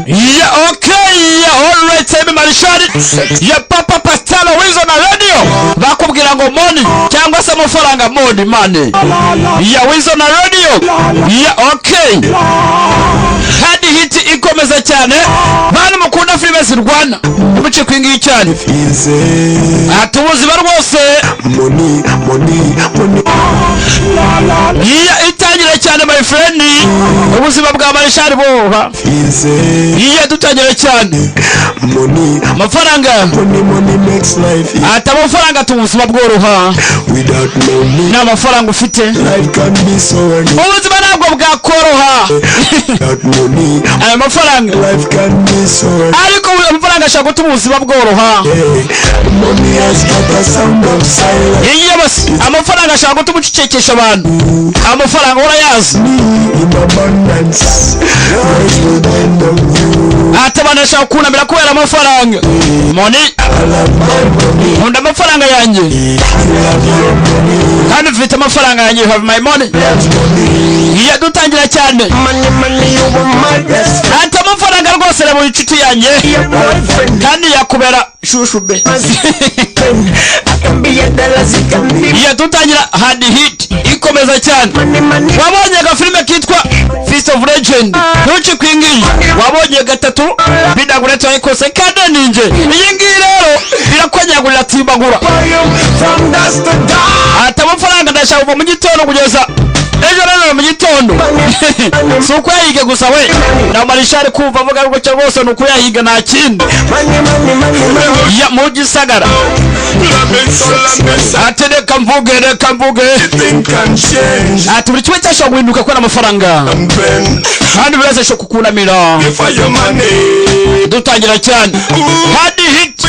Yeah, okay. Yeah, all right. Sebe Marishari. Yeah, Papa Pastalo Wizo na radio. Bakubwira ngo money cyangwa se amafaranga money. Yeah, Wizo na radio. Yeah, okay. Hadi hiti ikomeza cyane. Bana mukunda filime zirwana. Muce kwingiye cyane. Atubuzi barwose. Money. Yeah, itangira cyane my friend. Ubuzima bwa Marishari boha. Yeah, dutangira cyane. Money. Amafaranga. Money makes life. Amafaranga tubuzima bworoha. Without money. Na amafaranga ufite. Life can be so hard. Ubuzima ntabwo bwakoroha. Without money. Amafaranga. Life can be so hard. Ariko amafaranga ashaka gutuma ubuzima bworoha. Money has got a sound of silence. Yeah, basi amafaranga ashaka gutuma ucecekesha abantu. Amafaranga urayazi. In abundance. Atabanesha kunamira kubera amafaranga. Money. Nkunda amafaranga yanjye. Kandi mfite amafaranga yanjye. You have my money. Iya dutangira cyane. Ata amafaranga rwose rebo inshuti yanjye. Kandi yakubera shushube. Iya dutangira hadi hit ikomeza cyane. Wabonye agafilime kitwa Feast of Legend. Ntuci kwingiye. Wabonye gatatu bidaguretse ayikose kandi ninje. Iyi ngiyi rero birakonyagurira timbagura. Ata amafaranga ndashaka kuva mu gitondo kugeza ejo rero mu gitondo. Suko yahige gusa we. Na Marishari kumva avuga ngo cyo rwose nuko yahiga nta kindi. Ya mu gisagara. Reka mvuge. Ati buri kimwe cyashobora guhinduka kwa amafaranga. Kandi biraze sho kukunamira. Dutangira cyane. Hadi hit.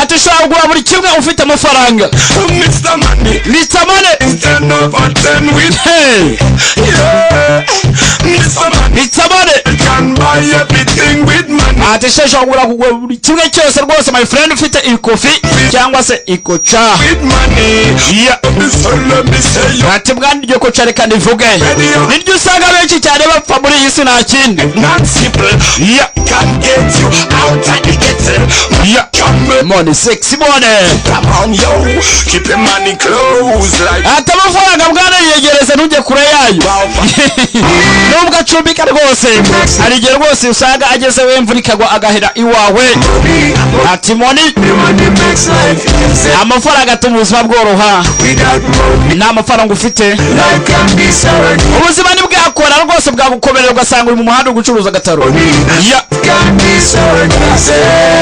Ati shaka gura buri kimwe ufite amafaranga. Mr. Money. Stand over 10 with hey. Yeah. Mr. Money. Can buy everything with money. Ati shaka gura buri kimwe cyose rwose my friend ufite ikofi cyangwa se ikocha. With money. Yeah. Ati bwandi ryo kocha reka ndivuge. Niryo usanga benshi cyane bapfa muri iyi si nta kindi. Not simple. Yeah. Can get you out of the ghetto. Yeah. Money, sexy money. Come on yo. Keep your money close like. Ata amafaranga bwana yegereza ntujye kure yayo. Nubwo acumbika rwose. Arigera rwose usanga ageze wemvura ikagwa agahera iwawe. Ati money makes life easy. Amafaranga atuma ubuzima bworoha. Nta amafaranga ufite. Ubuzima ni bwakora rwose bwagukomerera ugasanga uri mu muhanda ugucuruza gataro.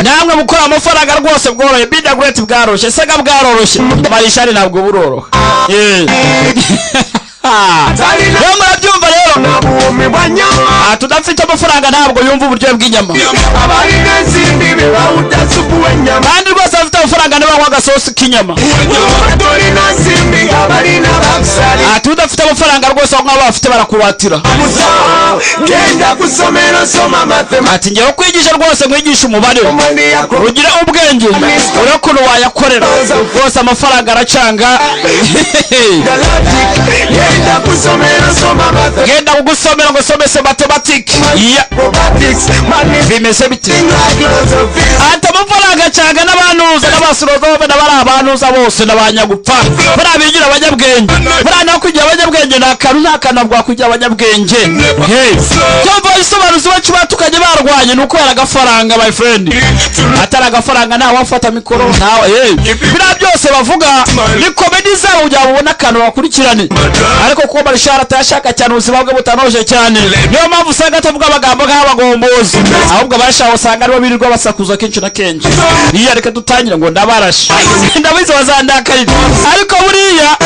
Namwe mukora amafaranga rwose bworoye bidaguretse bwaroshe sega bwaroroshye. Marishari ntabwo buroroha. Yo murabyumva rero. Tudafite amafaranga ntabwo yumva uburyo bw'inyama. Kandi rwose afite amafaranga n'abanywa agasosi k'inyama. Tudafite amafaranga rwose aho nk'abo bafite barakubatira. Ati ngewe kwigisha rwose nkwigisha umubare. Ugire ubwenge urakunu wayakorera. Rwose amafaranga aracanga. Genda kugusomera ngo somese mathematics. Yeah. Bimeze biti. Anta amafaranga canga n'abanuza n'abasirozove n'abari abanuza bose n'abanyagupfa. Barabigira abanyabwenge. Barana kujya abanyabwenge nta kana bwa kujya abanyabwenge. Hey. Cyumva isobanuzi bacu batukanye barwanye nuko yaragafaranga my friend. Atara agafaranga nawe wafata mikoro nawe hey. Bira byose bavuga ni comedy zabo ujya ubona kano bakurikirane. Ariko ko Marishari atashaka cyane ubuzima bwe butanoje cyane. Niyo mpamvu usanga atavuga amagambo nk'abagombozi. Ahubwo barashaka usanga ari birirwa basakuza kenshi na kenshi. Niya reka dutangira ngo ndabarasha. Ndabizi bazandakarira. Ariko buriya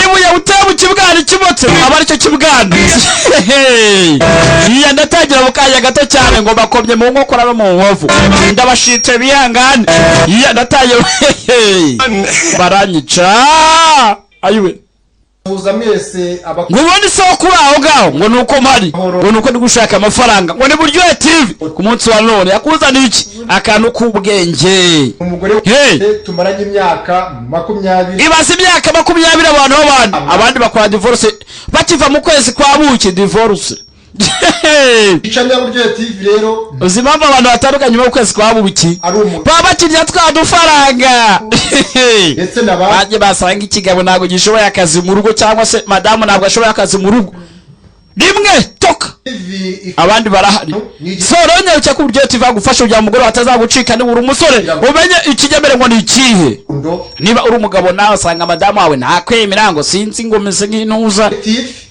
ibuye uteba kibwana kimotse abari cyo kibwana. Niya ndatangira bukanya gato cyane ngo bakomye mu nkokora no mu nkovu. Ndabashite bihangane. Niya ndatangira baranyica. Ayiwe. Ngubone soko aho gaho ngo nuko mari ngo nuko ndigushaka amafaranga ngo ni buryo TV ku munsi wa none yakuzana iki akantu kubwenge hey tumaranye imyaka 20 ibaze imyaka 20 abantu abandi bakora divorce bakiva mu kwezi kwa buki divorce icamya Buryohe TV rero uzi impamvu abantu batandukanye mu kwezi kwa buki baba bakirya twa dufaranga ndetse n'abandi basanga ikigabo ntabwo gishoboye akazi mu rugo cyangwa se madamu ntabwo ashoboye akazi mu rugo rimwe toka abandi barahari so rero cyo Buryohe TV agufasha kugira umugore atazagucika ni buri umusore umenye ikigemere ngo ni ikihe niba uri umugabo nawe asanga madamu wawe ntakwemera ngo sinzi ngo meze nk'intuza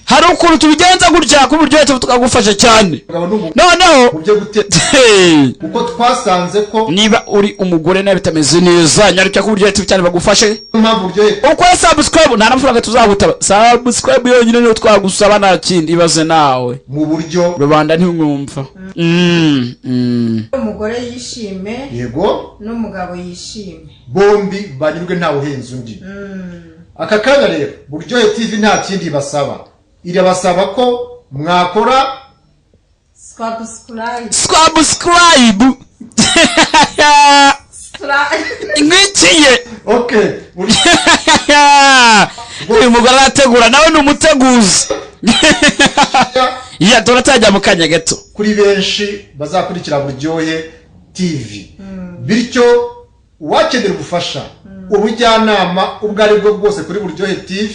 hari ukuntu tubigenza gutya ku Buryohe TV tukagufasha cyane noneho kuko twasanze ko niba uri umugore nawe bitameze neza nyarukya ku Buryohe TV cyane bagufashe uko subscribe nta n'amafaranga tuzagutaba subscribe yonyine niyo twagusaba nta kindi ibaze nawe mu buryo rubanda ntimwumva umugore yishime yego n'umugabo yishime bombi banyurwe ntawe uhenze undi aka kanya rero Buryohe TV nta kindi basaba irabasaba ko mwakora subscribe ngwikiye okay uyu mugore arategura nawe ni umuteguzi iya turatajya mu kanya gato kuri benshi bazakurikira Buryohe TV bityo uwakenera ubufasha ubujyanama ubwo ari bwo bwose kuri Buryohe TV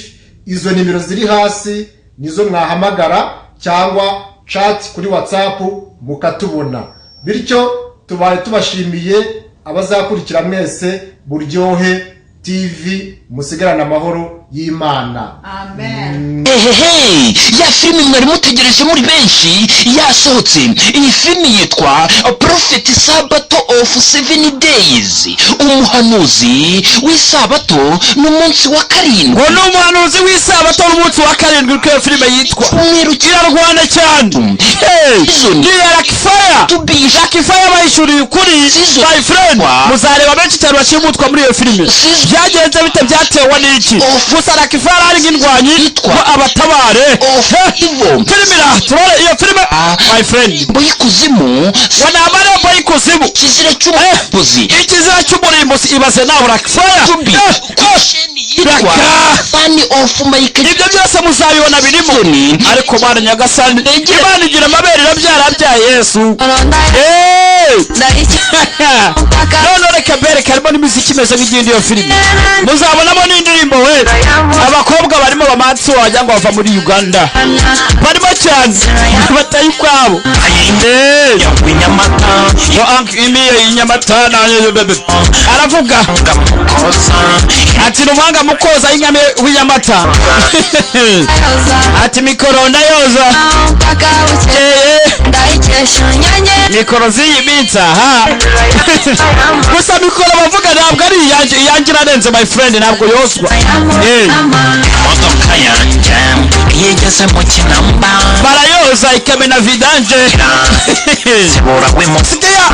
izo nimero ziri hasi nizo mwahamagara cyangwa chat kuri WhatsApp mukatubona bityo tubaye tubashimiye abazakurikira mwese Buryohe TV musigarana amahoro y'Imana. Amen. Ya filimi mwari mutegereje muri benshi yasohotse. Iyi filimi yitwa Prophet Sabato of 7 Days. Umuhanuzi w'isabato n'umunsi wa karindwi. Ngo n'umuhanuzi w'isabato n'umunsi wa karindwi ko filime yitwa irarwana cyane. Ni Rakifaya bayishuriye ukuri my friend. Muzareba benshi cyane bashimutwa muri iyo filime. Byagenze bite byatewe n'iki? Gusa Rakifaya ari ngindwanyi abatabare. Filime turore iyo filime my friend. Boyikuzimu wana amarembo y'ikuzimu. Kizira cy'umurimbuzi. Ikizira cy'umurimbuzi ibaze nawe Rakifaya. Funny of Michael. Ibyo byose muzabibona birimo ariko Mana Nyagasani Imana igira amabere irabyara Yesu. None reka mbere karimo n'imiziki imeze nk'igindi iyo filime muzabonamo n'indirimbo we abakobwa barimo bamatsi wajya ngo bava muri Uganda barimo cyane bataye ukwabo Inyamata aravuga ati n'umwanga mukoza y'inyame w'inyamata ati mikoro ndayoza mikoro z'iyi minsi aha gusa mikoro bavuga ntabwo ari iyanjye irarenze my friend ntabwo yoswa Modoka yanjye yigeze mu kinamba barayoza ikamena vidanje ziburagwemo sikiya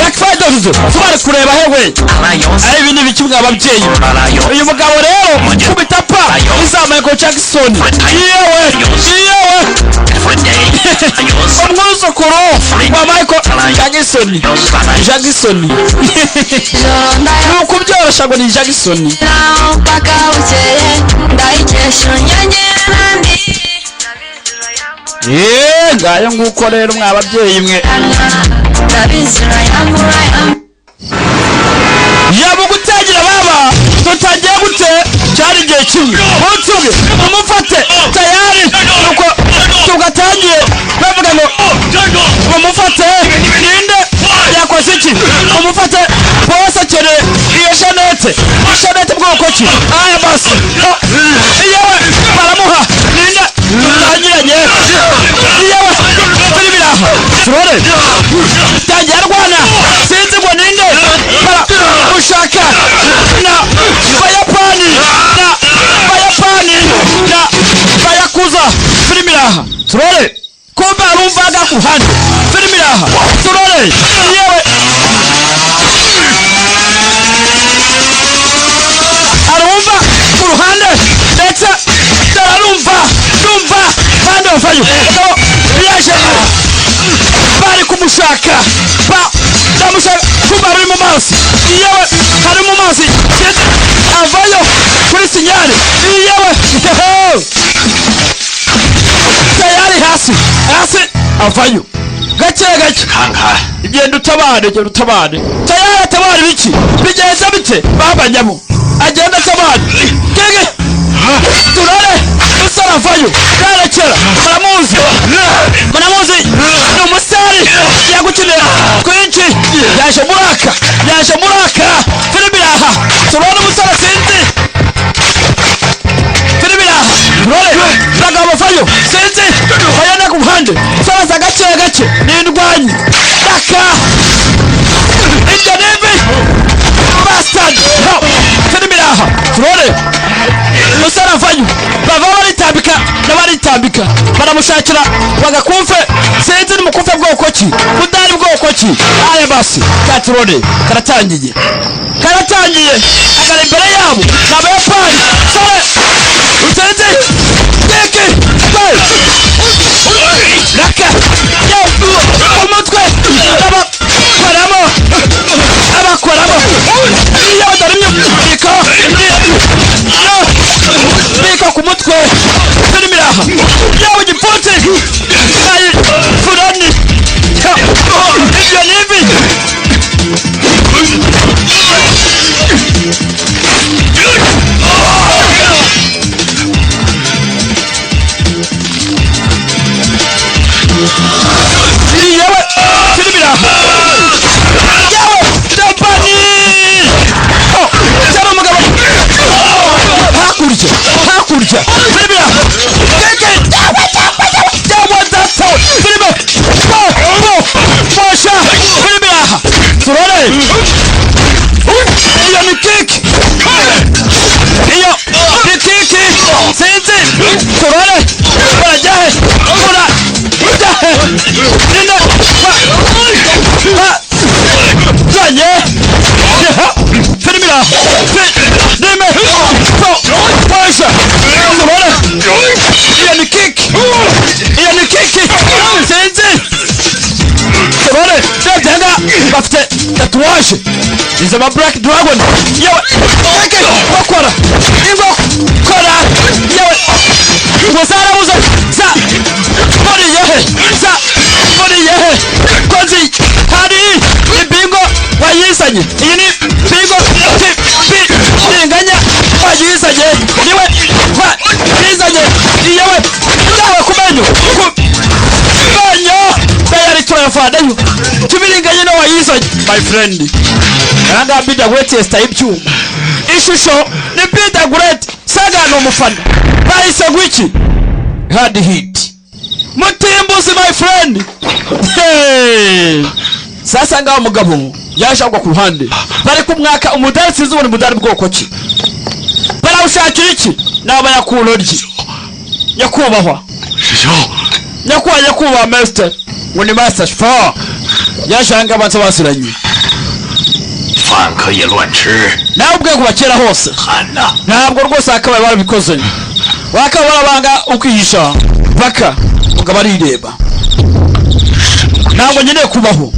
Rakifaya tubari kureba hewe ari ibintu biki bwa ababyeyi uyu mugabo rero kubita pa izama Michael Jackson yewe umwuzukuru wa Michael Jackson nuko byoroshya ngo ni Jackson ngayo nguko rero mwababyeyi mwe yaba gutangira baba tutagiye gute cyari igihe kimwe mutuge mumufate tayari nuko tugatangiye bavuga ngo mumufate ninde yakoze iki mumufate bose kere iyo Shanete bwoko ki aya basi yewe baramuha ninde tutangiranye yewe turi biraha turore tangiye arwana sinzi ngo ninde ushaka na Bayapani na Bayakuza filimi raha turore kumbe arumvaga kuhande filimi raha turore yewe arumva ku ruhande ndetse darumva bande bafayo yaje bari kumushaka ndamushaka kumbe ari mu mazi yewe hari mu mazi avayo kuri sinyari yewe tayari hasi avayo gake gake igenda utabare tayari atabare biki bigenze bite babanyamo agenda atabare gege turare musara avayo yarekera muramuzi ni umusari yagukenera kwinshi yaje muraka filibiraha turabona umusara sinzi filibiraha turare bagabo vayo sinzi bayana ku ruhande soza gake n'indwanyi daka injanibi bastard no filibiraha turare musara vayo bava baritambika baramushakira bagakumfe sinzi ni mukumfe bwoko ki budari bwoko ki aya basi katirode karatangiye agara imbere yabo n'abayapani sore utenze deke raka umutwe abakoramo iyo badarimye biko ku mutwe filibiraha yawe gipfunsi ayi furani ibyo nibi yewe filibiraha yawe dabani cyane umugabo hakurya filibiraha gege dawa data filibiraha fasha filibiraha turore iyo ni kiki sinzi turore barajyahe nino zanye filibiraha nime fasha turore iyo ni kiki sinzi turore ndabyanga bafite tatuwaje izo ma black dragon yewe bakora yewe ngo zarabuze muriyehe kozi hari ibingo wayizanye iyi ni bingo inganya wayizanye niwe wayizanye yewe yawe kumenyo bayari turayafadayo tubiringanye no wayizanye my friend anga bida wetesta ibyuma ishusho ni bida great saga no mufana bahise gwiki hard hit mutimbuzi my friend sasa ngaho mugabo yashagwa ku ruhande bari kumwaka umudari sizubone mudari bwoko ki barawushakira iki naba yakuloryi yakubahwa nyakubahwa master ngo ni master fa yashanga abantu basiranye饭可以乱吃 nawe ubwe kubakera hose ntabwo rwose akabaye barabikoze wakaba barabanga ukwihisha paka ukaba arireba ntabwo nkeneye kubaho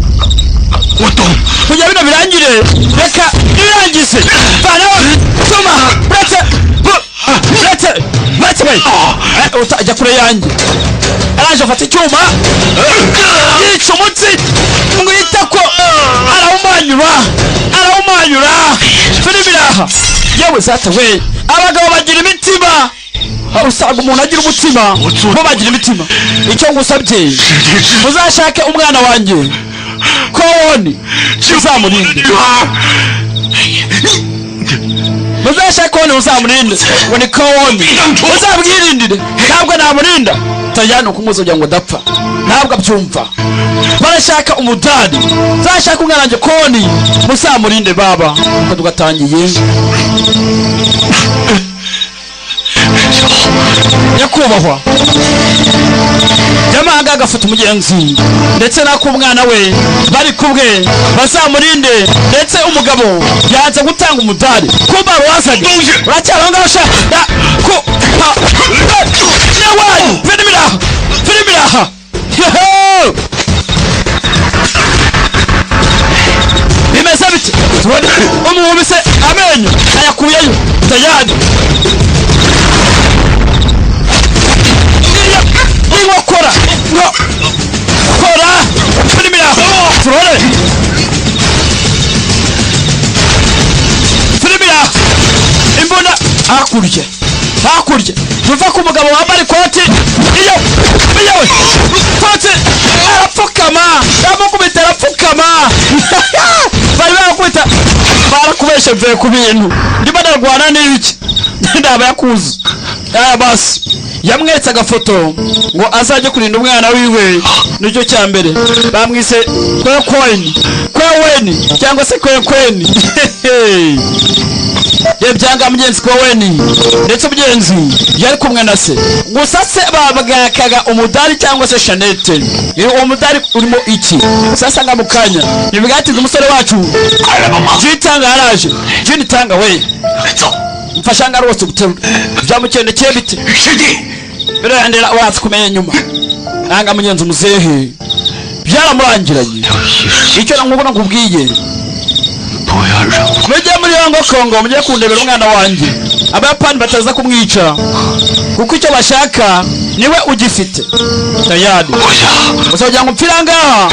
kujya bino birangire reka nibirangize tuma uretse utajya kure yanjye araje afata icyuma yica umutsi mwita ko arawumanyura filibiraha yewe zata we abagabo bagira imitima usanga umuntu agira umutima bo bagira imitima icyo ngusabye muzashake umwana wanjye kowoni uzamurinde muzashake kowoni uzamurinde ngo ni kowoni uzabwirindire ntabwo namurinda tajyana ukumuza kugira ngo dapfa ntabwo abyumva barashaka umudari zashaka umwana wanjye kowoni muzamurinde baba uko tugatangiye nyakubahwa yamanga agafata umugenzi ndetse nako umwana we bari kubwe bazamurinde ndetse umugabo yanze gutanga umudari kuba wazaga uracyari ngaho sha ko yawayi filibiraha bimeze bite umuhubise amenyo ayakuyeyo tayari iwakora hakurya tuva ku mugabo wambara ikoti iyo koti arapfukama yamukubita arapfukama bari barakubita barakubeshe mvuye ku bintu ndimo ndarwana n'ibiki ndaba yakuze basi yamweretse agafoto ngo azajye kurinda umwana wiwe nicyo cya mbere bamwise kweweni cyangwa se kwekweni byanga mugenzi kweweni ndetse mugenzi yari kumwe na se gusa se babwakaga umudari cyangwa se shanete uwo mudari urimo iki sasa nga mukanya nibigatiza umusore wacu jitanga yaraje jini tanga we mfasha nga rwose guterura byamukendekeye bite birandera wazi kumenya nyuma nanga mugenzi muzehe byaramurangiranye icyo nanguko nakubwiye mujye muri yango Kongo mujye kundebera umwana wanjye abayapani bataza kumwica kuko icyo bashaka niwe ugifite tayari usabye ngo mpfira ngaha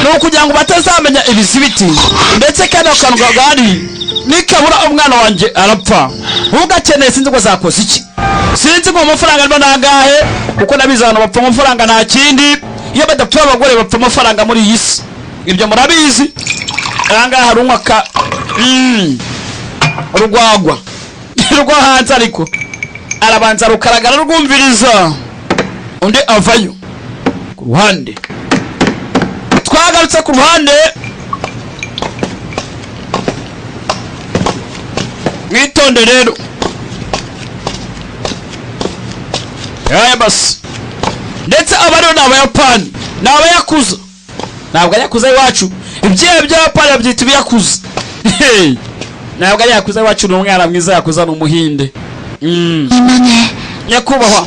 no kugira ngo batazamenya ibizibiti ndetse kandi akanwa gari nikabura umwana wanjye arapfa ugakeneye sinzi ngo zakoze iki sinzi ngo amafaranga arimo nangahe kuko nabizana bapfa amafaranga nta kindi iyo badapfa abagore bapfa amafaranga muri iyi si ibyo murabizi ngaha hari umwaka urwagwa rwo hanze ariko arabanza rukaragara rwumviriza undi avayo ku ruhande twagarutse ku ruhande mwitonde rero basi ndetse abariho ni abayapani ni abayakuza ntabwo ayakuza iwacu ibyehe by'abayapani babyita ibiyakuza ntabwo ari yakuza iwacu ni umwana mwiza yakuza ni umuhinde nyakubahwa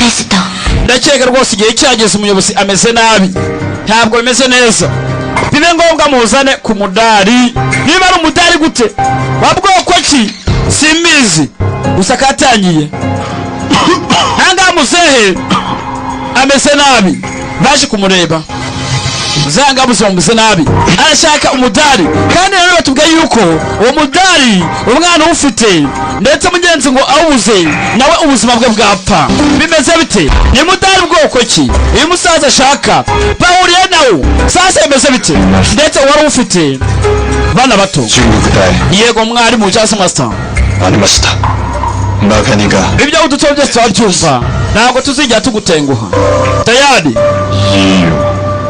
ndakeka rwose igihe cyageze umuyobozi ameze nabi ntabwo bimeze neza bibe ngombwa muzane ku mudari niba ari umudari gute wa bwoko ki simbizi gusa katangiye ntangaha muzehe ameze nabi baje kumureba zanga buzombuze nabi arashaka umudari kandi rero batubwiye yuko uwo mudari umwana ufite ndetse mugenzi ngo awuze nawe ubuzima bwe bwapfa bimeze bite ni mudari bwoko ki uyu musaza ashaka bahuriye nawo sasa bimeze bite ndetse wari ufite bana bato yego mwari mu cyase master ibyo uduto byose twabyumva ntabwo tuzijya tugutenguha tayari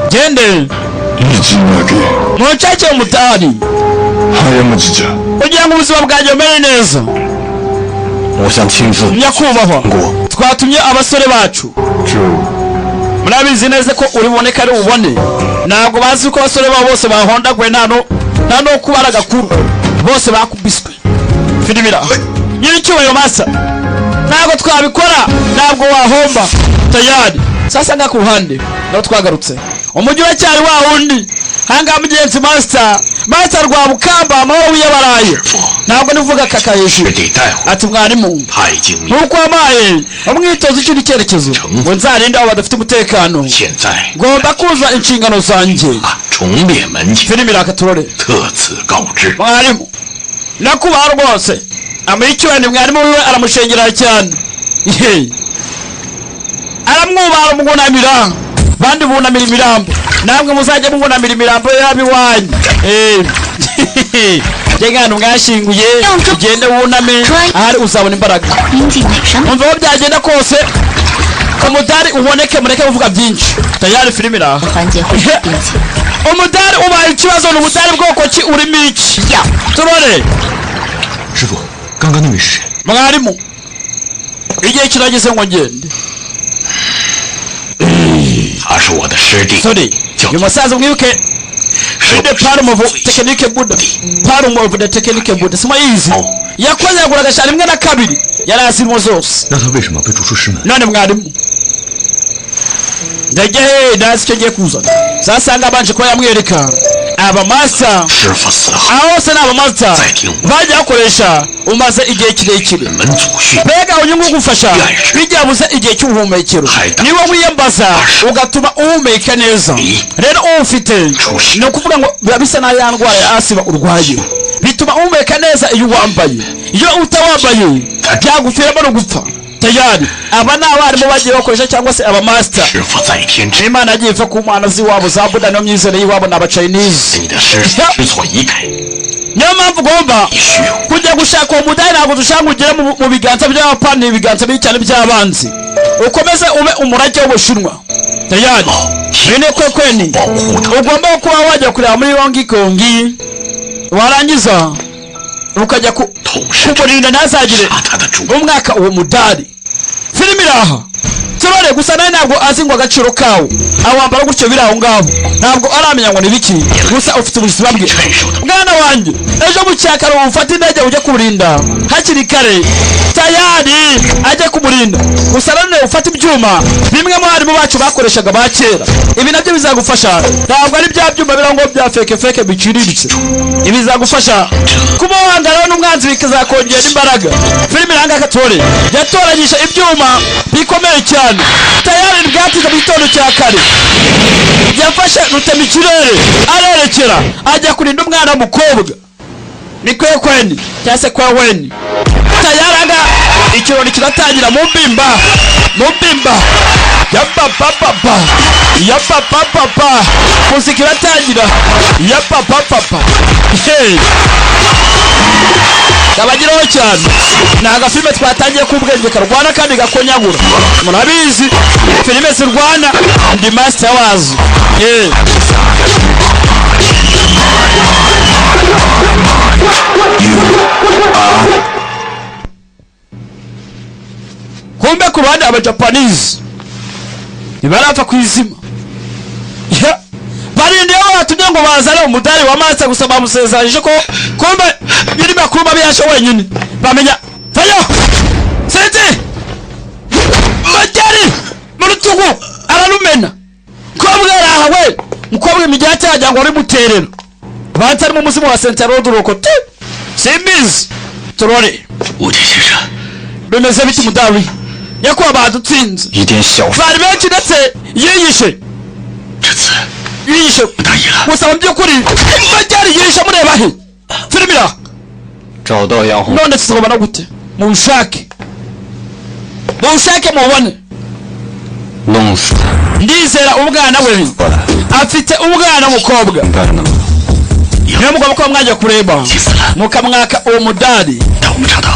gende mucake umutari kugira ngo ubuzima bwanjye bumere neza nyakubahwa twatumye abasore bacu murabizi neza ko uriboneka ari ubone ntabwo bazi ko abasore babo bose bahondagwe nta no kubara agakuru bose bakubiswe filibira nyiricyubahiro masa ntabwo twabikora ntabwo wahomba tayari sasa nga ku ruhande naho twagarutse umujyi wa cyari wa wundi hanga mugenzi master rwa bukamba amahoro wiyabaraye ntabwo nivuga kaka hejuru ati mwarimu nuko amaye umwitozo icyo cyerekezo ngo nzarinde abo badafite umutekano ngomba kuza inshingano zanjye filimi rakaturore mwarimu nakubaha rwose amuricyuhane mwarimu wiwe aramushengera cyane aramwubaha aramwunamira bandi bunamira imirambo namwe muzajya munamira imirambo yabiwanyu jengana mwashinguye ugende wuname ahari uzabona imbaraga umva aho byagenda kose umudari uboneke mureke kuvuga byinshi tayari filimi iraha umudari ubaye ikibazo ni umudari bwoko ki urimo iki turore mwarimu igihe kirageze ngo ngende sorry uyu musaza mwibuke the palm of technique buddha palm of the technique buddha sima yizi yakoze yagura agashara rimwe na kabiri yarazirimo zose none mwarimu ndege ndazi icyo ngiye kuzana sasanga abanje ko yamwereka abamasa aho se n'abamasa bajya bakoresha umaze igihe kirekire mbega unyungu gufasha bijyabuze igihe cy'ubuhumekero niwe wiyambaza ugatuma uhumeka neza rero ufite ni ukuvuga ngo biba bisa na ya ndwara ya asiba urwaye bituma uhumeka neza iyo wambaye iyo utawambaye byagupfiramo no gupfa tayari. Aba ni abarimu bagiye bakoresha cyangwa se abamaster. Imana yagiye iva ku mana z'iwabo za Buda no myizere y'iwabo ni Abachinese. Niyo mpamvu ugomba kujya gushaka uwo mudari, ntabwo dushaka ugere mu biganza by'Abapani, ibiganza bibi cyane by'abanzi, ukomeze ube umurage w'Ubushinwa tayari. Bene kwekweni ugomba kuba wajya kureba muri Hong Kong, warangiza ukajya kumurinda ntazagire umwaka uwo mudari. Filimi iraha turore gusa nawe ntabwo azi ngo agaciro kawo, awambara gutyo biri aho ngaho, ntabwo aramenya ngo ni biki, gusa ufite ubuzima bwe. Mwana wanjye ejo bucyakara ufata indege ujya kumurinda hakiri kare tayari, ajya kumurinda. Gusa none ufata ibyuma bimwe mu barimu bacu bakoreshaga ba kera, ibi nabyo bizagufasha. Ntabwo ari bya byuma birango bya feke biciriritse, ibi bizagufasha kuba wangana n'umwanzi, bikazakongera imbaraga. Filimi iranga katore yatoranyije ibyuma bikomeye cyane tayari, bwatiza mu gitondo cya kare yafashe rutemikirere arerekera ajya kurinda umwana w'umukobwa. Ni kwekweni cyangwa se kweweni tayaraga. Ikirori kiratangira mu mbimba ya papa muziki iratangira ya papa. Kabagiraho cyane ni agafilime twatangiye k'ubwenge karwana kandi gakonyagura. Murabizi filime zirwana ndi master wazo. Kumbe ku ruhande Abajapanese ntibarapfa kwizima, barindiye batumye ngo bazane umudari wa master, gusa bamusezeranyije ko kumbe biri makuru mabi yasho wenyine bamenya fayo sente majari mu rutugu ararumena. Kobwa arahawe mukobwa imijyate yajya ngo ari muterero batari mu muzimu wa Senta Road Rokote simbizi turore utishisha bemeze biti mudawi yakuba badutsinze bari benshi ndetse yiyishe gusa mu by'ukuri majari yishe mureba he filmira none tuzobana gute mushake mubone. Ndizera umwana we afite umwana w'umukobwa, niyo mugomba kuba mwajya kureba mukamwaka uwo mudari.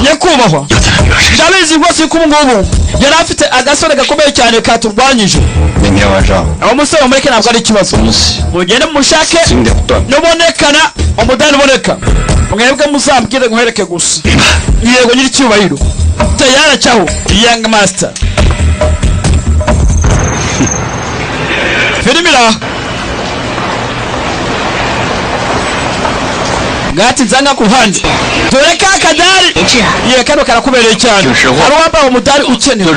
Nyakubahwa ndabizi rwose ko ubungubu yari afite agasore gakomeye cyane katurwanyije. Abo musore mureke ntabwo ari ikibazo, mugende mushake nubonekana umudari uboneka mwebwe muzambwire nkwereke gusa. Yego nyiri cyubahiro tayara cyaho young master. Filmira gati zanga kuhandi tureka akadari ye kano karakubereye cyane. Hari wambaye umudari ukeneye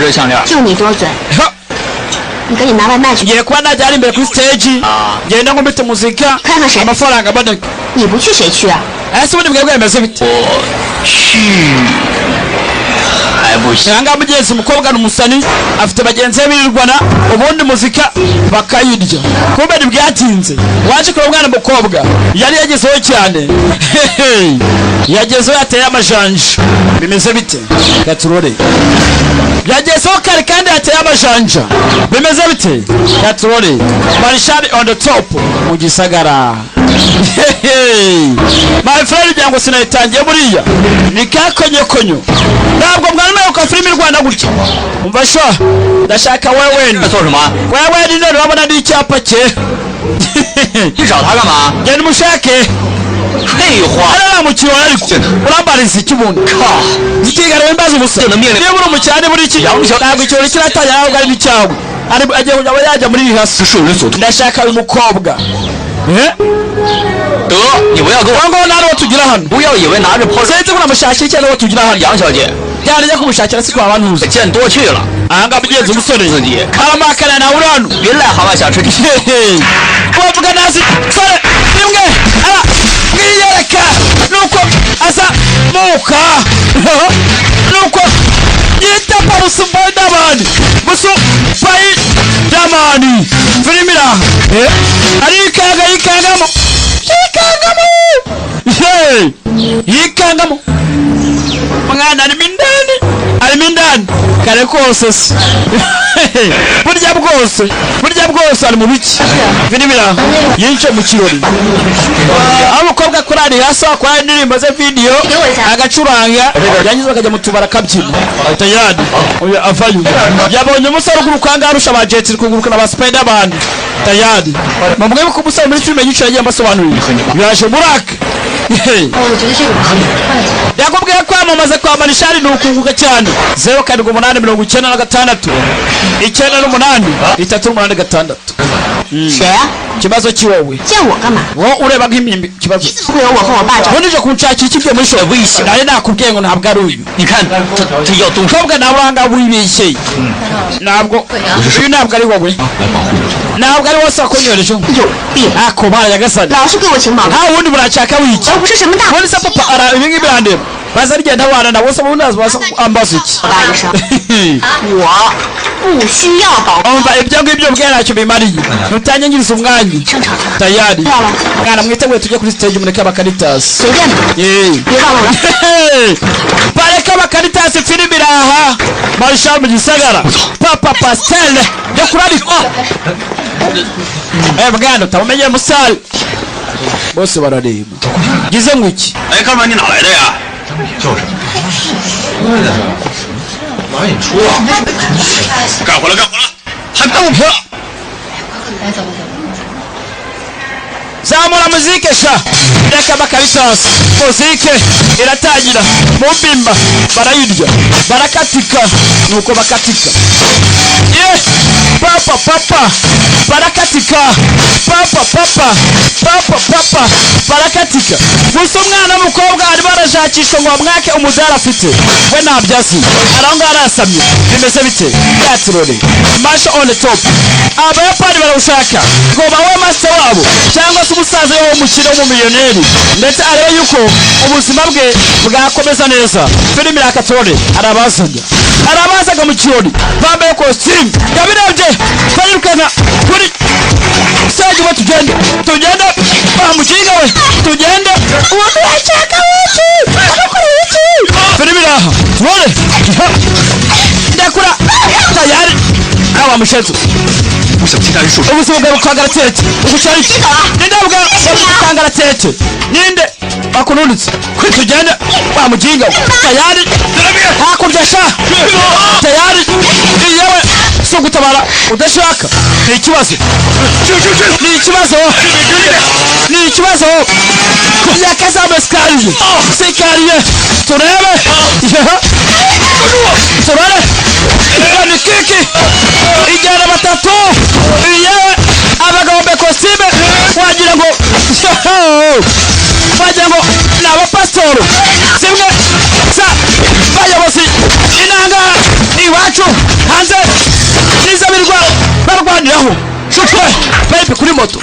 ngiye kuba najya ari imbere kuri stage ngenda ngo mbite muzika amafaranga aboneka. Ese ubundi bwebwe bemeze bite? Nanga mugenzi umukobwa n'umusani afite bagenzi be birirwana ubundi muzika bakayirya. Kumbe ntibyatinze waje kuri umwana mukobwa yari yagezeho cyane yagezeho yateye amajanja. Bimeze bite gaturore? Yagezeho kare kandi yateye amajanja. Bimeze bite gaturore? Marshal on the top mu gisagara. My friend jango sinayitangiye buriya ni kakonyokonyo. Ntabwo mwana nayo ka filimi rwanda gutya umva sho ndashaka wewe ni none urabona ndi icyapa cye genda mushake ara mu kirori ariko urambariza ikibundi zitigara wembaza ubusa niba uri umucyane buri iki ntabwo ikirori kiratangira ntabwo ari n'icyawe agiye kujya yajya muri rihasi. Ndashaka uyu mukobwa wango nari tugira hano sente kuna mushaki cyane tugira hano cyane njya kumushakira siko abantuza ahanga mugenzi umusore karamakana na urano wavuga nasi sore nimwe mwiyereka nuko asa muka nuko yita parusu boydabani musu pai damani filmira ari kaga ikagamo yikangamo mwana arimo indani kare kose se burya bwose ari mu biki biri biraho yince mu kirori abukobwa kurari hasi akora indirimbo ze video agacuranga yangiza akajya mu tubara kabyina tayari oya avayo yabonye umusore ugurukanga arusha abajetsi kuguruka na ba Spider-Man tayari mumwe ko umusore muri filime yicaye yagiye ambasobanurira yaje buraka yakubwiye kwamamaza kwa Manishari nukunguka cyane 0786 98 谁呀？ kibazo kiwowe 见我干嘛？ wo ureba nk'imimbi kibazo 会有我和我爸找。 bonije kunshakira ikibye muri show wisi nari nakubwiye ngo ntabwo ari uyu 你看他要动手， kobwa nawe uranga wibeshye ntabwo uyu ntabwo ari wowe ntabwo ari wose wakonyoreje 有病！ ako barayagasana 老是给我情报， nta wundi burashaka wiki 我不是什么大 ubundi se papa ara ibi ngibi birandeba baza rigenda wana na bose ubundi baza ambaza iki 大医生，我不需要保护。 umva ibyo ngibyo bwe ntacyo bimariye ntutanyangiriza umwanya 正常的， tayari 知道了， mwana mwiteguye tujye kuri stage mureke abakaritas 随便的，别忘了我了。 bareke abakaritas filime iraha Marshal mu gisagara papa pastel yo kurarikwa bwana utamumenye musare bose barareba gize ngo iki 哎，哥们儿你哪来的呀？ 就是哪里出啊？ 干活了，还不跑？ zamura muzike sha reka bakaritas muzike iratangira mubimba barayirya barakatika nuko bakatika papa barakatika papa barakatika gusa umwana w'umukobwa arimo arashakishwa ngo amwake umudari afite we ntabyazi arangwa arasamye bimeze bite yatirore masha on the top abayapani barawushaka ngo bawe master wabo cyangwa se umusaza wo mukire w'umumiliyoneri ndetse arebe yuko ubuzima bwe bwakomeza neza filime ya Katore arabazaga mu kirori bambaye kositimu yabirebye bayirukana kuri stage ngo tugende bamukinga we tugende umuntu yashaka wiki agakora wiki filime iraha tubone ndakura tayari awa mushezo 我想替他人受伤。 ubuzima bwawe bukagaratete ugushara iki ninde bukagaratete ninde bakununitse tugende bamuginga tayari hakurya sha tayari yewe so gutabara udashaka ni ikibazo yakazamu sikariye turebe ni kiki ijyana batatu yewe abagabo bekosime wagira ngo ni abapasitoro zimwe za bayobozi inanga iwacu hanze n'izabirirwa barwaniraho shutwe bayibi kuri moto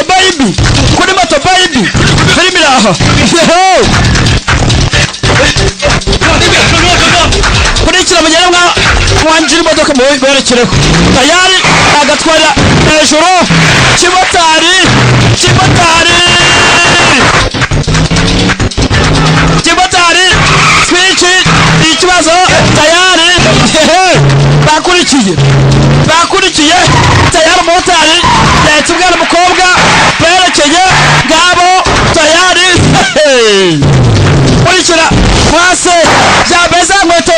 bayibi filime iraha kurikira mugere mwanjira imodoka muberekereho tayari agatwara hejuru kimotari switch ikibazo tayari bakurikiye tayari motari yahetse umwana umukobwa berekeye ngabo tayari kurikira kwase zabeza nkweto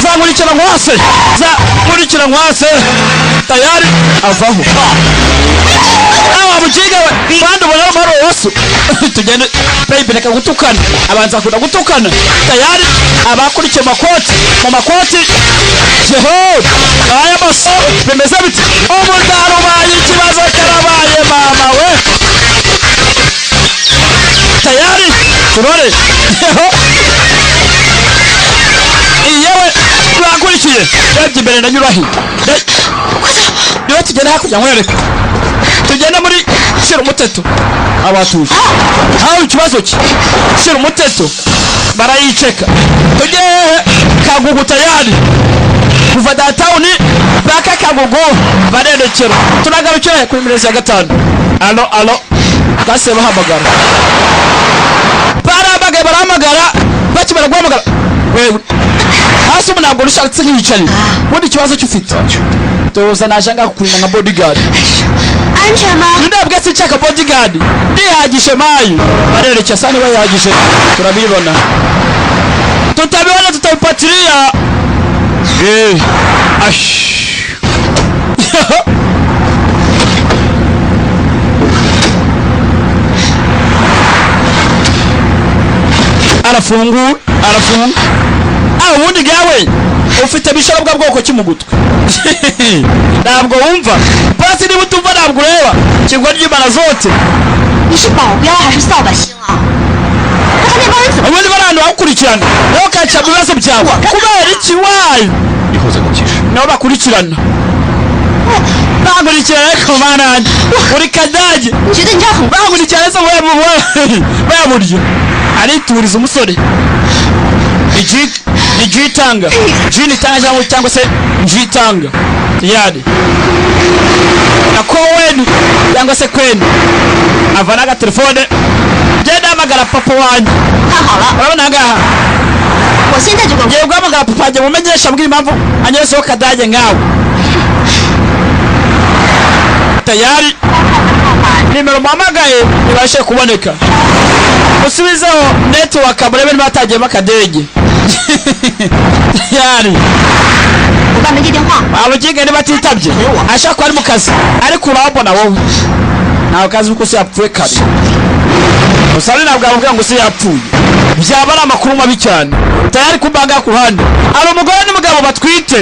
zankurikira nkwase tayari avaho awa mujiga we kandi ubona maro wosu tugende baby reka gutukana abanza kuda gutukana tayari abakurikiye mu makoti Jehova aya maso bimeze biti umudaro baye ikibazo karabaye mama we tayari turore iyewe bakurikiye yabye imbere ndanyurahi niba tugenda hakurya nkwereka tugenda muri shira umuteto abatuje aho ikibazo ki shira umuteto barayiceka tujye Kagugu tayari kuva datawuni baka Kagugu barerekera tunagarukire kuri mirezi ya 5 alo kase bahamagara barongeye barahamagara bakimara guhamagara wewe hasi ubu ntabwo rushatse nk'iyicarira ubundi ikibazo cy'ufite toza naje ngaho kukurinda nka bodyguard 安全吗？ ndabwe sinshaka bodyguard ndihagishe mayi barerekeye asa niba yihagije turabibona tutabibona tutabipatiriya ash arafunga ubundi gawe ufite bisharabwa bwoko ki mu gutwe ntabwo wumva pasi niba utumva ntabwo ureba kigwa ry'imana zote 你是保镖还是扫把星啊？刚才那帮人怎么？ ubundi barantu bakurikirana nawe ukaca mu bibazo byawe kubera iki wayo 以后再跟我解释。 nabo bakurikirana bakurikirana ariko manani uri kadage 你觉得你这样很 bakurikirana se bayaburyo arituriza umusore ijitanga jini tanga cyangwa se njitanga yari na koweni cyangwa se kweni avana aga telefone genda hamagara papa wanjye 看好了， urabona ngaha 我现在就跟 ngiye guhamagara papa wanjye mumenyesha mbwira impamvu anyoseho kadage ngawe tayari nimero muhamagaye ibashe kuboneka musubizeho network murebe niba hatagiyemo akadege yari 我爸没接电话， abagiga niba atitabye ashaka ko ari mu kazi ariko urabona wowe ntawe kazi uko se yapfuye kare usari ntabwo amubwira ngo se yapfuye byaba ari amakuru mabi cyane tayari kumbaga ku ruhande ari umugore n'umugabo batwite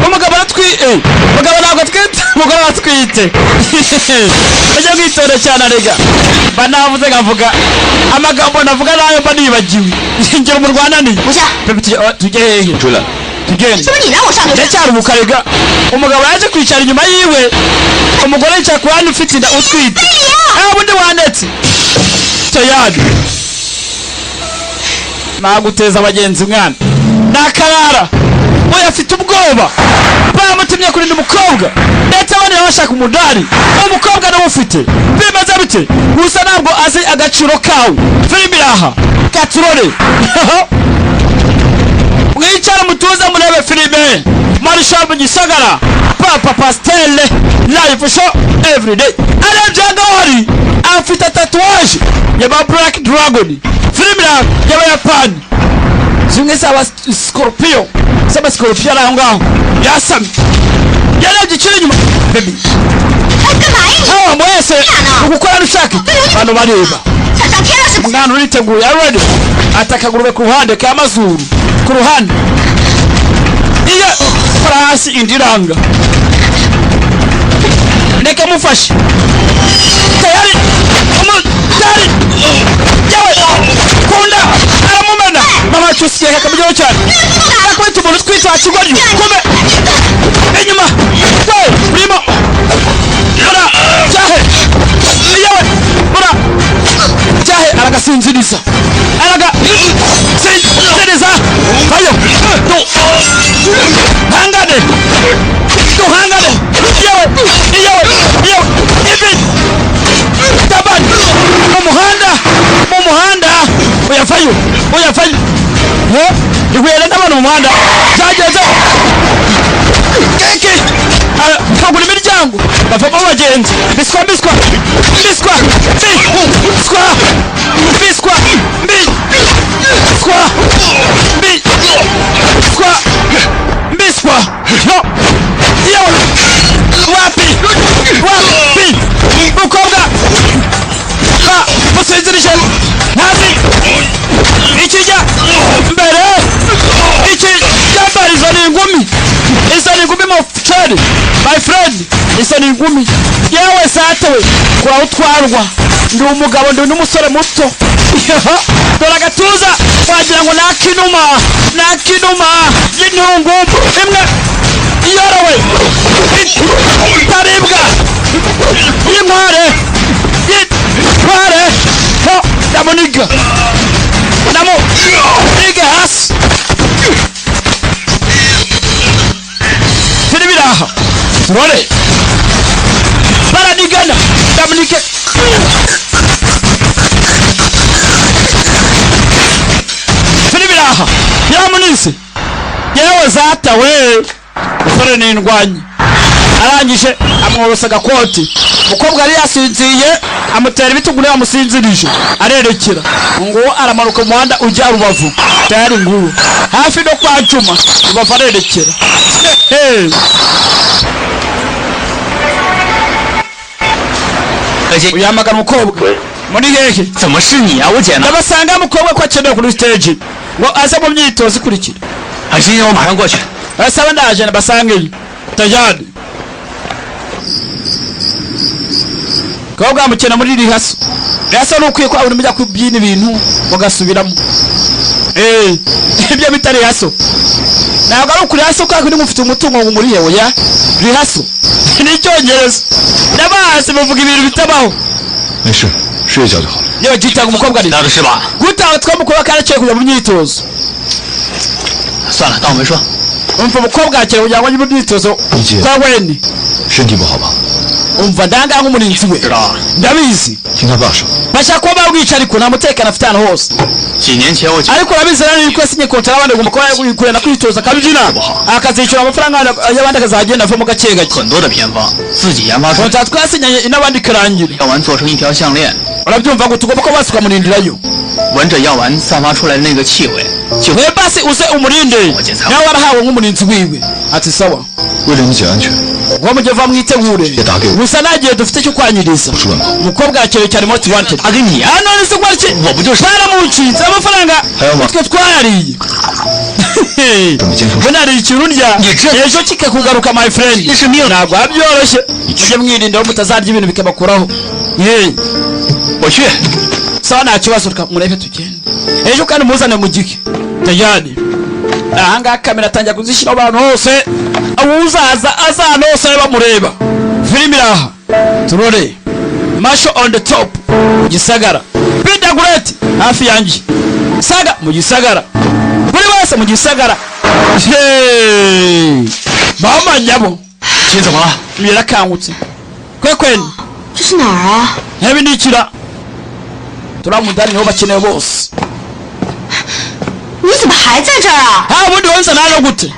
umugabo aratwite umugabo ntabwo atwite umugore aratwite bajya kwitonda cyane arega banavuze nkavuga amagambo navuga nayo mba nibagiwe ngera mu Rwanda ni 不是， tujye hehe 追来， tugende 是不是你让我上的？ ndacyari ubukarega umugabo yaje kwicara inyuma yiwe umugore yicara ku ruhande ufite inda utwite ubundi wandetse tayari naguteza abagenzi mwana nakarara we afite ubwoba bamutumye kurinda umukobwa ndetse abandi bashaka umudari umukobwa nawe ufite bimaze bite gusa ntabwo azi agaciro kawe filimi iraha katurore mwicara mutuze murebe filime marishal mu gisagara papa pastele live show everyday arebye agahari afite tatuwaje yaba black dragon filime y'abayapani zimwe zaba scorpio zaba scorpio ari aho ngaho yasamye yarebye ikiri inyuma baby 哎，干嘛呀？ aho mwese ugukora nushaka abantu bareba 想上天了是不是？ umwana uriteguye ready atakagurube ku ruhande ka mazuru ku ruhande iyo farasi indiranga reka mufashe tayari umutari yawe kunda aramumena mama cyusiye kakabyo cyane akwita umuntu twita kigoryo kome inyuma we urimo ura cyahe yawe ura cyahe aragasinziriza sinziriza ayo hangane tuhangane yawe ibi tabani mu muhanda uyafayo ihwere n'abantu mu muhanda byageze keke kagura imiryango bavamo abagenzi biswa wapi mukobwa musinzirije ntazi ikijya mbere ikijyambara izo ni ingumi mufceri my friend izo ni ingumi yewe satewe kuraho utwarwa ndi umugabo ndi n'umusore muto dore agatuza wagira ngo nakinuma y'intungumbu imwe yorowe itaribwa y'inkware ho ndamuniga ndamuniga hasi turi biraha turore baranigana ndamunike yewe zatawe musore n'indwanyi arangije amworosa agakoti umukobwa yari yasinziye amutera ibitugu niba amusinzirije arerekera ngo aramanuka mu muhanda ujya Rubavu tayari nguru hafi no kwa Juma Rubavu arerekera uyamagana umukobwa muri hehe 怎么是你啊，我姐呢？ ndabasanga umukobwa ko akeneye kuri stage ngo aze mu myitozo ikurikira 啊，行行，我马上过去。 basaba ndaje nabasange tayari kobwa mukena muri rihaso rihaso nukwiye ko aburi mujya kubyina ibintu mugasubiramo ibyo bitari rihaso ntabwo ari ukuri rihaso kwa kuri mufite umutungo ngo muri yewe ya rihaso ni cyongereza nabazi bavuga ibintu bitabaho 没事，睡一觉就好了。 yewe gitanga umukobwa ari 到的是吧？ gutanga twamukobwa karaciye kujya mu myitozo 算了，当我没说。 umva umukobwa akere kugira ngo ajye mu myitozo kwa weni 身体不好吧？ umva ndanga nk'umurinzi we 知道啊， ndabizi 听他爸说， bashaka kuba bawwica ariko nta mutekano afite ahantu hose 几年前我就 ariko urabizi rero yuko yasinye kontara abandi agomba kuba yakurana kwitoza akabyina akazishyura amafaranga y'abandi akazagenda avamo gake gake 很多的偏方，自己研发出来， kontara twasinyanye n'abandi ikarangira 药丸做成一条项链， urabyumva ngo tugomba kuba basi tukamurindirayo 闻着药丸散发出来的那个气味，就 we basi uze umurinde nawe warahawe nk'umurinzi wiwe ati sawa 为了你姐安全， ngo mujye va mwitegure gusa nta gihe dufite cyo kwanyiriza 不是问候， umukobwa yakiriwe cyane most wanted 他跟你啊， none se kwaki baramucitse amafaranga twe twayariye 准备监控。 mbona hari ikintu ndya ejo kikakugaruka my friend ntabwo byoroshye mujye mwirinda aho mutazarya ibintu bikabakuraho 我去。 sawa nta kibazo murebe tugende ejo kandi muzane mu gike tayari ahangaha kamera atangira kuzishyiraho abantu hose uzaza azana hose bamureba filime iraha turore masho on the top mu gisagara Peter Great hafi yanjye saga mu gisagara buri wese mu gisagara mama nyabo 姐怎么了？ birakangutse kwekweni 这是哪儿啊？ ntibindikira turamudani niho bakeneye bose 你怎么还在这儿啊？ ha ubundi wonse naje gute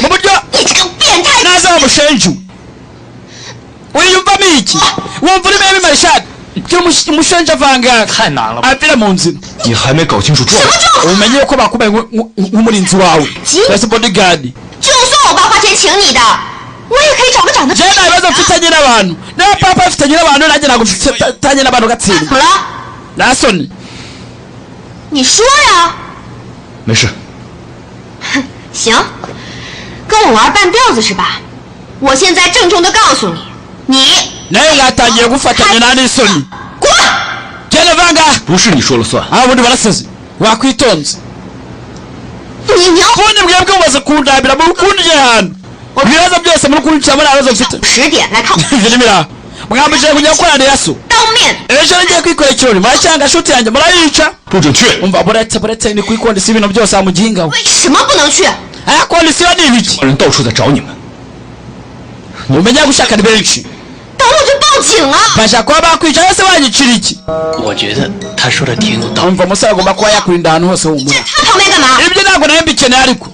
mu buryo 你这个变态！ naza wamushenju wiyumvamo iki wumva urimo yabimashaka umushenju avanga 太难了吧？ apfira mu nzira 你还没搞清楚状况， umenye ko bakubaye nk'umurinzi wawe ese bodyguard 就算我爸花钱请你的，我也可以找个长得 je nta bibazo mfitanye n'abantu niba papa afitanye n'abantu nanjye ntabwo mfitanye n'abantu 怎 gatsinda 么了？ nta soni 你说呀。 没事。 行，跟我玩半吊子是吧？我现在郑重的告诉你，你 nayo mwatangiye gufatanya nta n'isoni 滚！ genda vanga 不是你说了算。 aha ubundi barasaze wakwitonze 你要 ubundi mwebwe mumaze kundambira murukundije ahantu ibibazo byose murukundije muri abazo mfite 10点来看我 filime mwambujije kujya gukora reaso 当面。 ejo nagiye kwikorera ikirori muracyanga nshuti yanjye murayica 不准去！ umva buretse ni kwikondisiyo ibintu byose wamugingaho 为什么不能去？ aya kondisiyo ni ibiki 人到处在找你们， umenya gushaka ni benshi 等我就报警啊！ bashaka kuba bakwica yose wanyicira iki 我觉得他说的挺有道理。 umva umusore agomba kuba yakurinda ahantu hose humura 他旁边干嘛？ ibyo ntabwo nawe mbikeneye ariko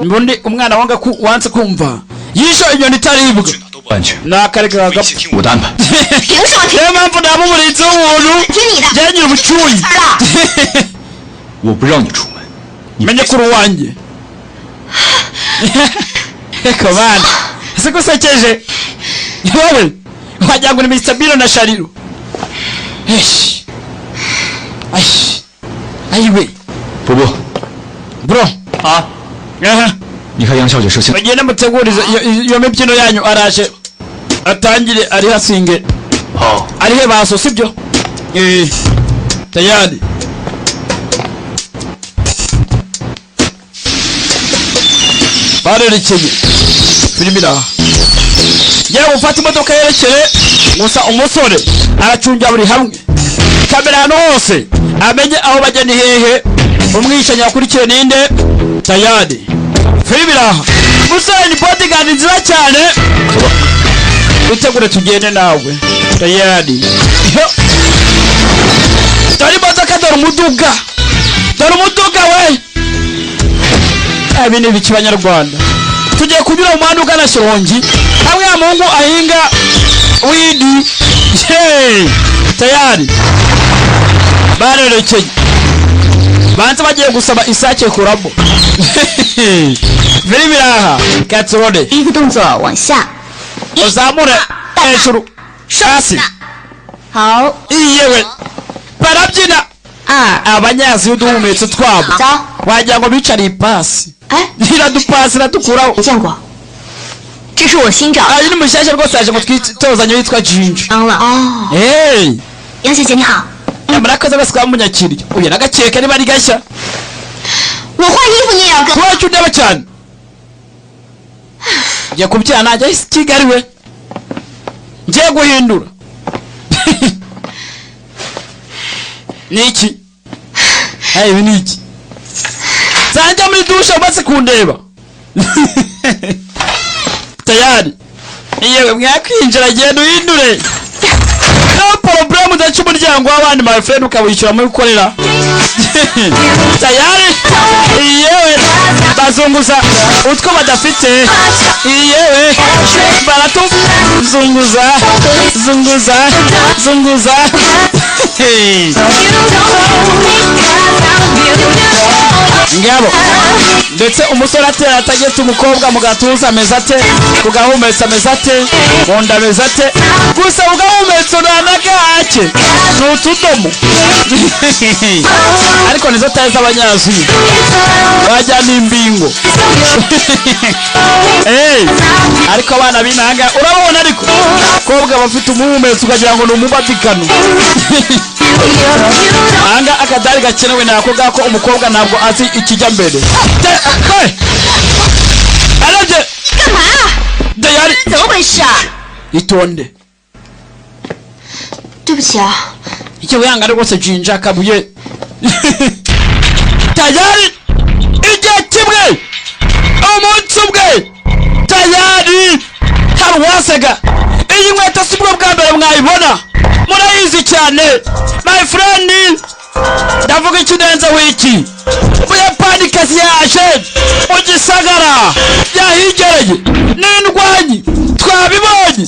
ubundi umwana wanze kumva yishe inyoni itaribwa 都不安全。 nakarega 一起听我的安排。 凭什么听？ niyo mpamvu naba umurinzi w'umuntu 听你的！ byagira ubucuyi 儿了， 我不让你出门，你 menye kuri uwanjye reka bana ese ko usekeje wowe wagira ngo ni Mr. Bino na Shariro ayiwe 伯伯， bro 啊， aha 你看杨小姐是现 bagende mutegurize iyo mibyino yanyu araje atangire ari hasinge 好， arihe baso sibyo tayari barerekeye filime iraha yewe ufata imodoka yerekeye gusa umusore aracungira buri hamwe kamera ahantu hose amenye aho bajya ni hehe umwicanyi wakurikiye ninde tayari filime iraha umusore ni bodyguard nziza cyane witegure tugende nawe tayari dore imodoka dore umuduga we ibindi biki banyarwanda tugiye kunyura mu muhanda ugana Shyorongi hamwe ya mungu ahinga widi tayari barerekeye banze bagiye gusaba isake kurabo biri biraha katsirode 第一个动作往下， uzamure hejuru hasi 好， iyewe barabyina 2 abanyazi uduhumetse twabo 走， wagira ngo bicariye ipasi 哎， iradupasi iradukuraho 没见过，这是我新找的， ari ni mushyashya rwose yaje ngo twitozanye witwa Jinji 当了哦， hey 杨小姐你好， murakoze bose kwa munyakiriye uyu nagakeke niba ari gashya 我换衣服你也要跟， kuba cyundeba cyane ngiye kubyina najya Kigali we ngiye guhindura niki ibi niki zanjya muri dushe umaze kundeba tayari yewe mwakwinjira genda uhindure no problem udaca umuryango w'abandi my friend ukawishyura muri ukorera tayari yewe bazunguza utwo badafite yewe baratuzunguza zunguza zunguza ngabo ndetse umusore atera atagetse umukobwa mu gatuza ameze ate ku gahumetse ameze ate mu nda ameze ate gusa ugahumetse uranagake ni utudomo ariko nizo tayi z'abanyaziya bajyana imbingo ariko abana b'inanga urabona ariko kobwa bafite umuhumetso ukagira ngo ni umubatikano anga akadari gakenewe nako gako umukobwa ntabwo azi ikijya mbere arabye 干嘛？ dayari 怎么回事啊？ itonde 对不起啊， icyo wihanga rwose Jinja kabuye tayari igihe kimwe umunsi umwe tayari hari uwasega iyi nkweto si bwo bwa mbere mwayibona murayizi cyane my friend ndavuga ikinenze wiki umuyapanikazi yaje mu gisagara yahigereye n'indwanyi twabibonye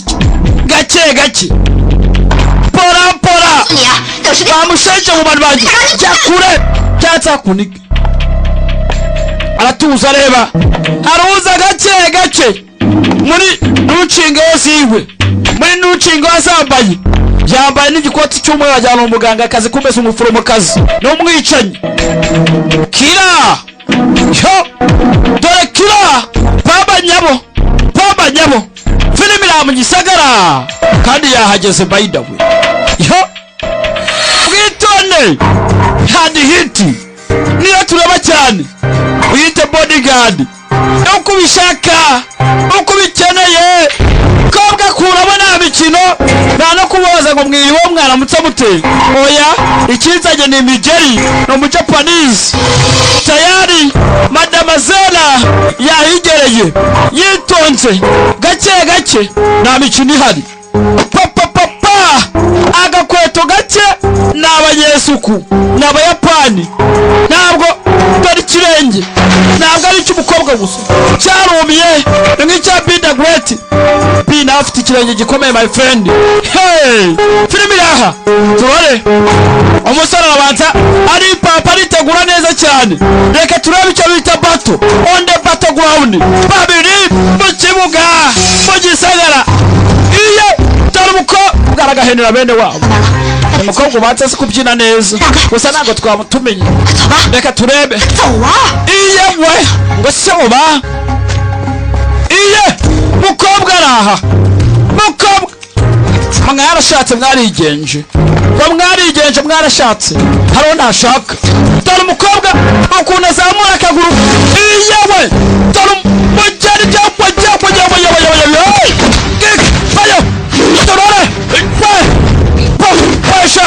gake gake pora pora 你啊，等时间。 bamushenje mu bantu banjye jya kure cyatsa kunike aratuza areba haruza gake gake muri nucinga yosiwe muri nucinga wazambaye yambaye n'igikoti cy'umweru ajyana umuganga akazi kumeza umuforomokazi n'umwicanyi kira yo dore kira pamba nyabo filimi iri mu gisagara kandi yahageze by the way yo bwitonde hadi hiti niyo tureba cyane uyite bodyguard uko ubishaka uko ubikeneye kobwa kuramo nta mikino nta no kuboza ngo mwiriwe mwaramutse mute oya ikizanye ni imigeri ni umujapanese tayari madamazela yahigereye yitonze gake gake nta mikino ihari papa agakweto gake ni abanyesuku ni abayapani ntabwo dore ikirenge ntabwo ari icy'umukobwa gusa cyarumiye ni nk'icya Bida Great Bina afite ikirenge gikomeye my friend hey filimi iraha turore umusore arabanza ari papa aritegura neza cyane reka turebe icyo bita bato on the battleground babiri mu kibuga mu gisagara iyo dore umukobwa aragahenera bene wabo umukobwa ubatse si kubyina neza gusa ntabwo twamutumenye reka turebe 走啊！ iye we ngo soba iye mukobwa araha mukobwa mwarashatse mwarigenje ngo mwarigenje mwarashatse hariho ntashaka dore umukobwa ukuntu azamura akaguru iye we dore umugeri cyangwa bayo turore pasha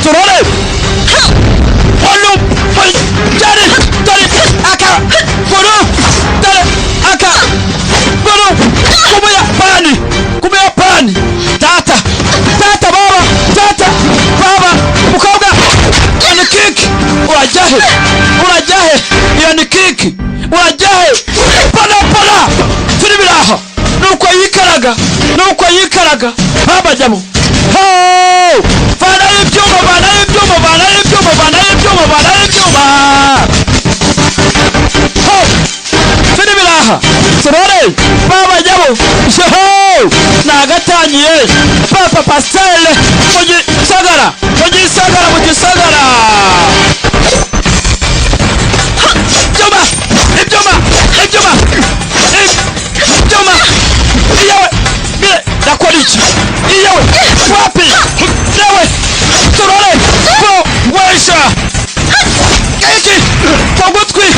turore olu mugeri dore aka guru dore aka guru kumuyapani tata baba mukobwa iyo ni kiki urajyahe iyo ni kiki urajyahe imbaraga babajyamo vanayo ibyuma vanayo ibyuma vanayo ibyuma vanayo ibyuma vanayo ibyuma turi biraha turore babajyamo nagatangiye papa pasiteri mu gisagara mu gisagara mu gisagara ibyuma ibyuma ibyuma ibyuma iyawe mire nakora iki iyawe wapi yewe turore ko wesha iki kwa gutwi